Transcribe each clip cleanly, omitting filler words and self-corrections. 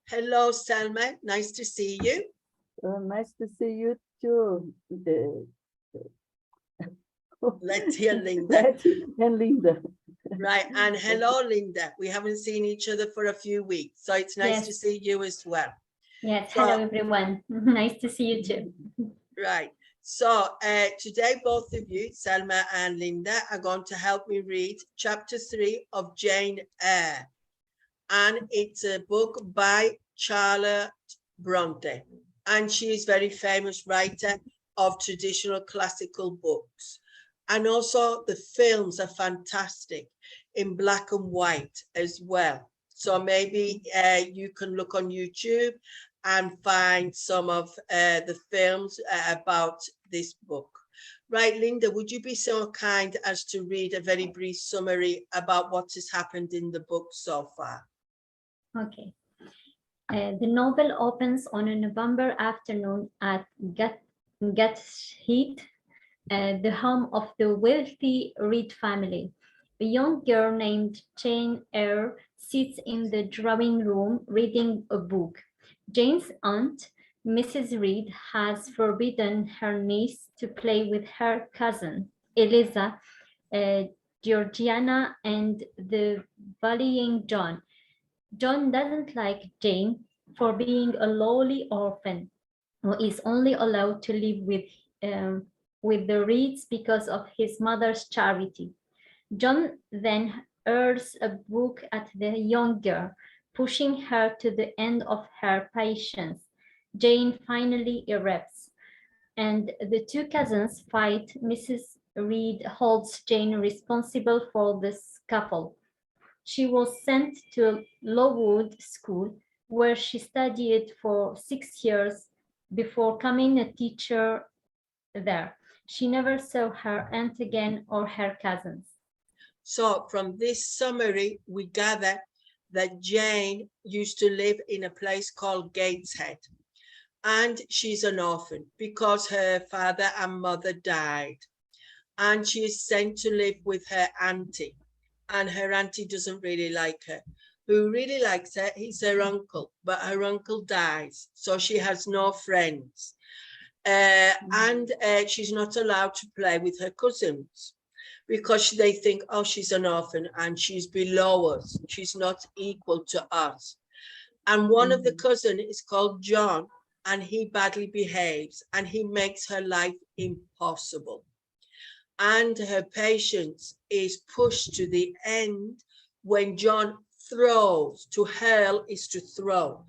Hello, Selma. Nice to see you. Nice to see you too. Let's hear Linda. Letty and Linda. Right, and hello, Linda. We haven't seen each other for a few weeks, so it's nice to see you as well. Yes, So, hello everyone. Nice to see you too. Right, so today both of you, Selma and Linda, are going to help me read chapter 3 of Jane Eyre. And it's a book by Charlotte Bronte. And she is a very famous writer of traditional classical books. And also the films are fantastic in black and white as well. So maybe you can look on YouTube and find some of the films about this book. Right, Linda, would you be so kind as to read a very brief summary about what has happened in the book so far? Okay. The novel opens on a November afternoon at Gateshead, the home of the wealthy Reed family. A young girl named Jane Eyre sits in the drawing room reading a book. Jane's aunt, Mrs. Reed, has forbidden her niece to play with her cousin, Eliza Georgiana, and the bullying John. John doesn't like Jane for being a lowly orphan who is only allowed to live with the Reeds because of his mother's charity. John then hurls a book at the young girl, pushing her to the end of her patience. Jane finally erupts, and the two cousins fight. Mrs. Reed holds Jane responsible for the scuffle. She was sent to Lowood School, where she studied for 6 years before becoming a teacher there. She never saw her aunt again or her cousins. So from this summary, we gather that Jane used to live in a place called Gateshead. And she's an orphan because her father and mother died. And she is sent to live with her auntie. And her auntie doesn't really like her. Who really likes her is her uncle, but her uncle dies, so she has no friends. And she's not allowed to play with her cousins because they think, oh, she's an orphan and she's below us. She's not equal to us. And one of the cousins is called John, and he badly behaves and he makes her life impossible. And her patience is pushed to the end when John throws. To hurl is to throw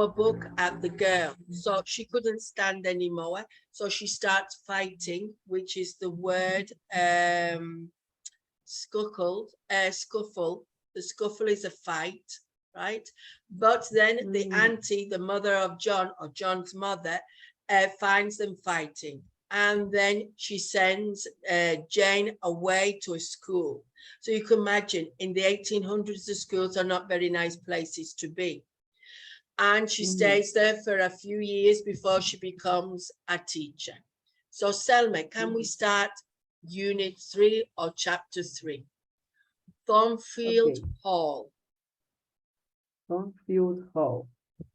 a book at the girl. So she couldn't stand anymore. So she starts fighting, which is the word scuffle. The scuffle is a fight, right? But then the auntie, the mother of John, or John's mother, finds them fighting. And then she sends Jane away to a school. So you can imagine in the 1800s, the schools are not very nice places to be. And she stays there for a few years before she becomes a teacher. So Selma, can we start unit 3 or chapter 3? Thornfield Hall. Thornfield Hall.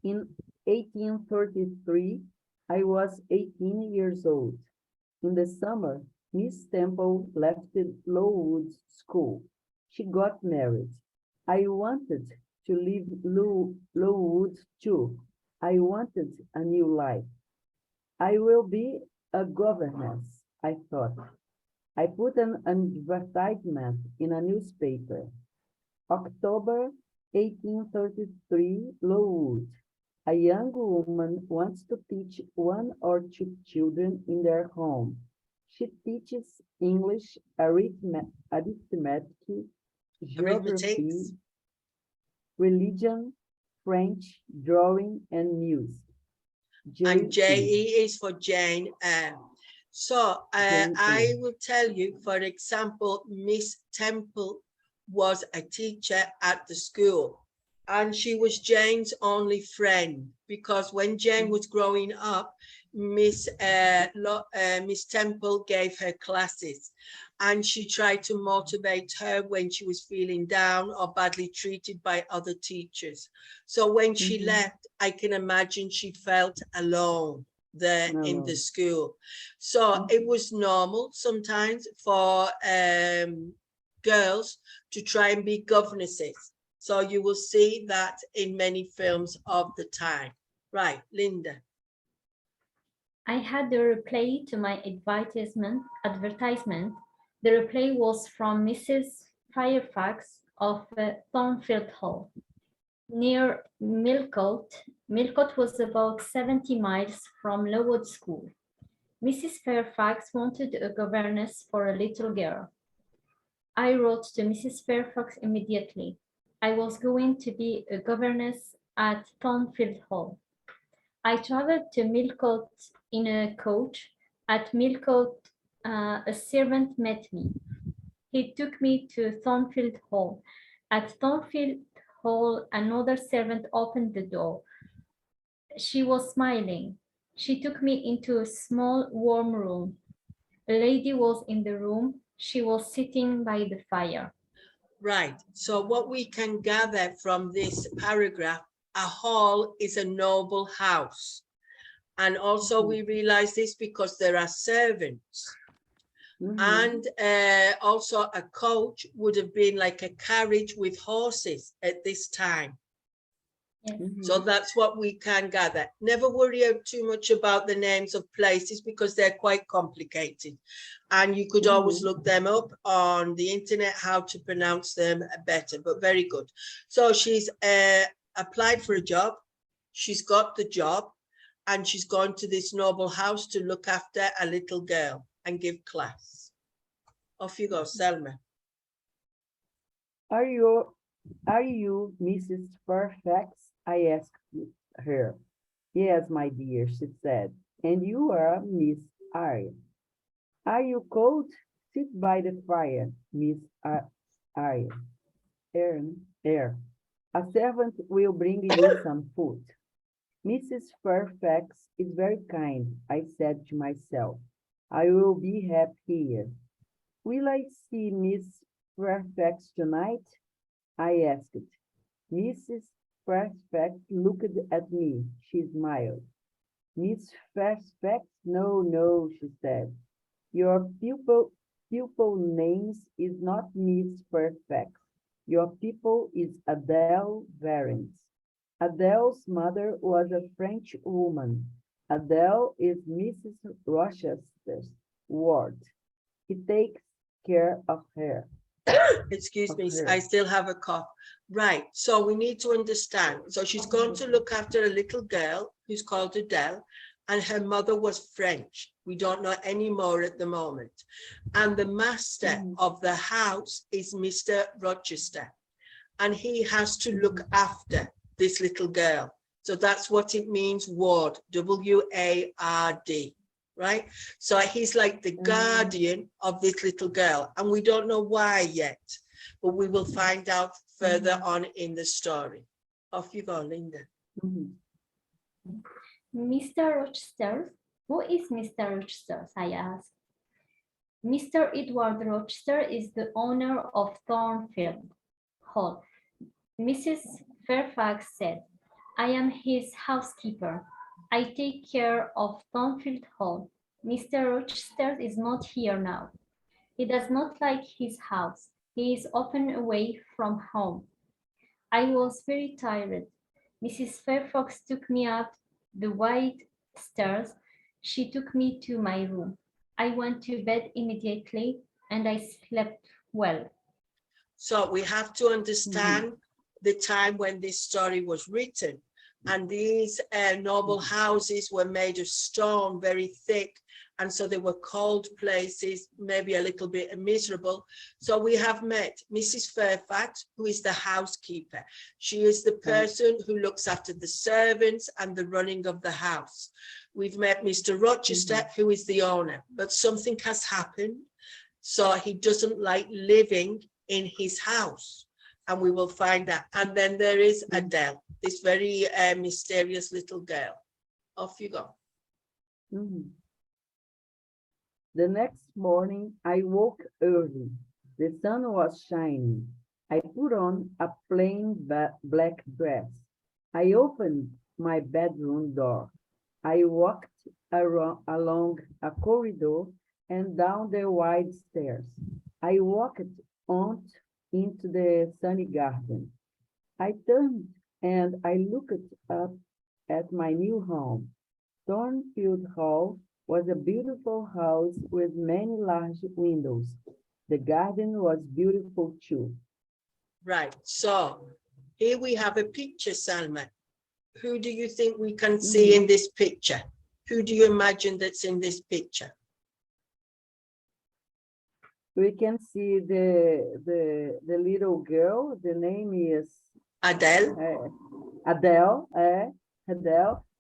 In 1833, I was 18 years old. In the summer, Miss Temple left Lowood School. She got married. I wanted to leave Lowood too. I wanted a new life. I will be a governess, I thought. I put an advertisement in a newspaper. October 1833, Lowood. A young woman wants to teach 1 or 2 children in their home. She teaches English, arithmetic, geography, religion, French, drawing, and music. And J.E. is for Jane Eyre. So I will tell you, for example, Miss Temple was a teacher at the school. And she was Jane's only friend because when Jane was growing up, Miss Temple gave her classes, and she tried to motivate her when she was feeling down or badly treated by other teachers. So when she left, I can imagine she felt alone there in the school. So it was normal sometimes for girls to try and be governesses. So you will see that in many films of the time. Right, Linda. I had the reply to my advertisement. The reply was from Mrs. Fairfax of Thornfield Hall, near Millcote. Millcote was about 70 miles from Lowood School. Mrs. Fairfax wanted a governess for a little girl. I wrote to Mrs. Fairfax immediately. I was going to be a governess at Thornfield Hall. I traveled to Millcote in a coach. At Millcote, a servant met me. He took me to Thornfield Hall. At Thornfield Hall, another servant opened the door. She was smiling. She took me into a small, warm room. A lady was in the room. She was sitting by the fire. Right. So what we can gather from this paragraph, a hall is a noble house. And also we realize this because there are servants. And also a coach would have been like a carriage with horses at this time. Yes. So that's what we can gather. Never worry too much about the names of places because they're quite complicated. And you could always look them up on the internet, how to pronounce them better, but very good. So she's applied for a job. She's got the job and she's gone to this noble house to look after a little girl and give class. Off you go, Selma. Are you Mrs. Fairfax? I asked her. Yes, my dear, she said. And you are Miss Eyre. Are you cold? Sit by the fire, Miss Eyre. Eyre. A servant will bring you some food. Mrs. Fairfax is very kind, I said to myself. I will be happy here. Will I see Miss Fairfax tonight? I asked. Mrs. Fairfax looked at me. She smiled. Miss Fairfax? No, no, she said. Your pupil names is not Miss Fairfax. Your pupil is Adele Varens. Adele's mother was a French woman. Adele is Mrs. Rochester's ward. He takes care of her. Excuse me, I still have a cough. Right, so we need to understand. So she's going to look after a little girl who's called Adele, and her mother was French. We don't know any more at the moment. And the master of the house is Mr. Rochester, and he has to look after this little girl. So that's what it means, ward, W-A-R-D. Right? So he's like the guardian of this little girl, and we don't know why yet, but we will find out further on in the story. Off you go, Linda. Mr. Rochester? Who is Mr. Rochester? I asked. Mr. Edward Rochester is the owner of Thornfield Hall. Mrs. Fairfax said, I am his housekeeper. I take care of Thornfield Hall. Mr. Rochester is not here now. He does not like his house. He is often away from home. I was very tired. Mrs. Fairfax took me up the wide stairs. She took me to my room. I went to bed immediately and I slept well. So we have to understand the time when this story was written. And these noble houses were made of stone, very thick. And so they were cold places, maybe a little bit miserable. So we have met Mrs. Fairfax, who is the housekeeper. She is the person who looks after the servants and the running of the house. We've met Mr. Rochester, who is the owner, but something has happened. So he doesn't like living in his house. And we will find that. And then there is Adele, this very mysterious little girl. Off you go. Mhm. The next morning, I woke early. The sun was shining. I put on a plain black dress. I opened my bedroom door. I walked along a corridor and down the wide stairs. I walked on into the sunny garden. I turned and I looked up at my new home. Thornfield Hall was a beautiful house with many large windows. The garden was beautiful too. Right. So here we have a picture, Salma. Who do you think we can see in this picture? Who do you imagine that's in this picture? We can see the little girl. The name is Adele. Adele,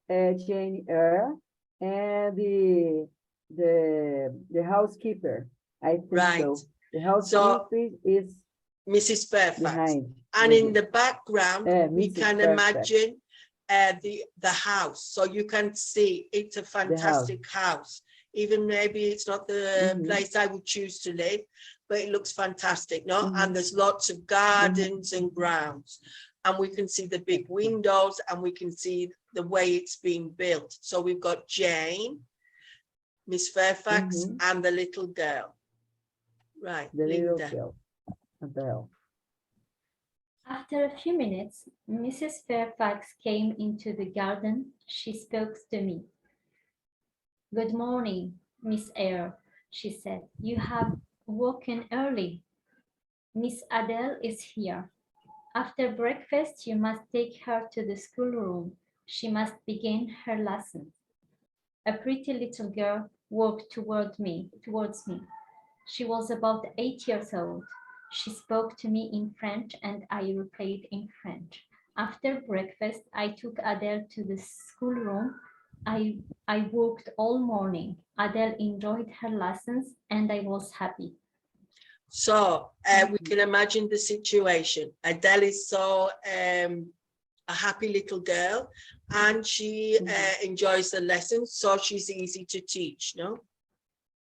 Jane Eyre, and the housekeeper. I think Right. so. The housekeeper is Mrs. Fairfax. behind. And in the background, we Mrs. can Fairfax. imagine the house. So you can see it's a fantastic house. Even maybe it's not the place I would choose to live, but it looks fantastic, no? And there's lots of gardens and grounds. And we can see the big windows and we can see the way it's being built. So we've got Jane, Miss Fairfax, and the little girl. Right, The Linda. little girl, Adele. After a few minutes, Mrs. Fairfax came into the garden. She spoke to me. "Good morning, Miss Eyre," she said. "You have woken early. Miss Adele is here. After breakfast, you must take her to the schoolroom. She must begin her lesson." A pretty little girl walked towards me. She was about 8 years old. She spoke to me in French and I replied in French. After breakfast, I took Adele to the schoolroom. I worked all morning. Adele enjoyed her lessons and I was happy. So we can imagine the situation. Adele is so a happy little girl and she enjoys the lessons, so she's easy to teach, no?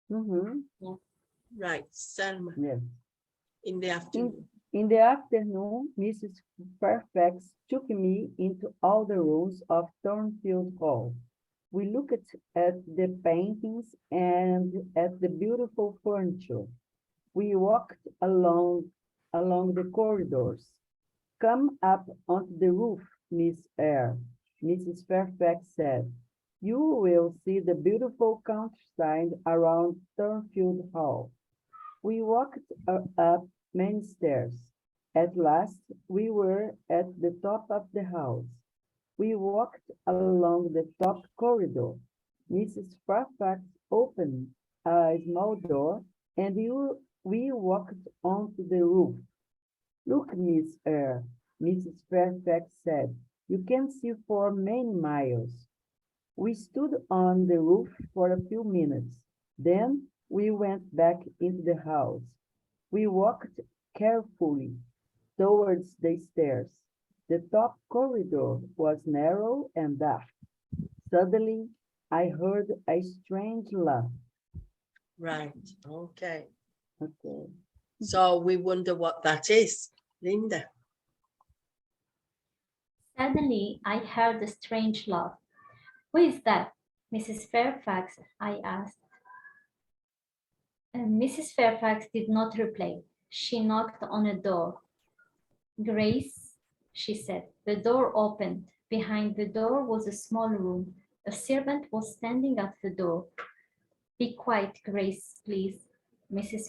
Yeah. Right, Selma. Yes. In the afternoon. In the afternoon, Mrs. Fairfax took me into all the rooms of Thornfield Hall. We looked at the paintings and at the beautiful furniture. We walked along the corridors. "Come up onto the roof, Miss Eyre," Mrs. Fairfax said. "You will see the beautiful countryside around Thornfield Hall." We walked up many stairs. At last, we were at the top of the house. We walked along the top corridor. Mrs. Fairfax opened a small door, and we walked onto the roof. "Look, Miss Eyre," Mrs. Fairfax said. "You can see for many miles." We stood on the roof for a few minutes. Then we went back into the house. We walked carefully towards the stairs. The top corridor was narrow and dark. Suddenly, I heard a strange laugh. Right, okay. Okay. So we wonder what that is. Linda. Suddenly, I heard a strange laugh. "Who is that, Mrs. Fairfax?" I asked. Mrs. Fairfax did not reply. She knocked on a door. "Grace," she said. The door opened. Behind the door was a small room. A servant was standing at the door. "Be quiet, Grace, please," Mrs.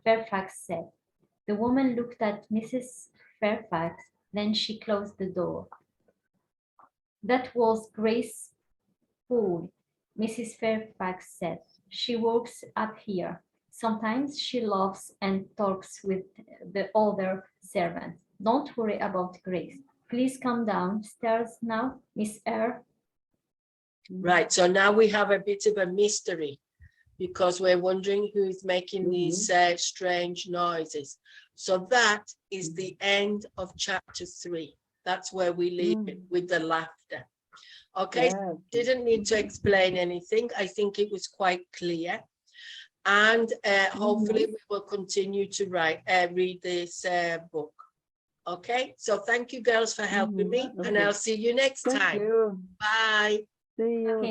Fairfax said. The woman looked at Mrs. Fairfax, then she closed the door. "That was Grace Poole," Mrs. Fairfax said. "She works up here. Sometimes she laughs and talks with the other servants. Don't worry about Grace. Please come downstairs now, Miss Eyre." Right, so now we have a bit of a mystery because we're wondering who is making these strange noises. So that is the end of chapter 3. That's where we leave it with the laughter. Okay, Yeah. didn't need to explain anything. I think it was quite clear. And hopefully we will continue to read this book. Okay, so thank you girls for helping me, and Okay. I'll see you next Thank time. you. Bye. See you.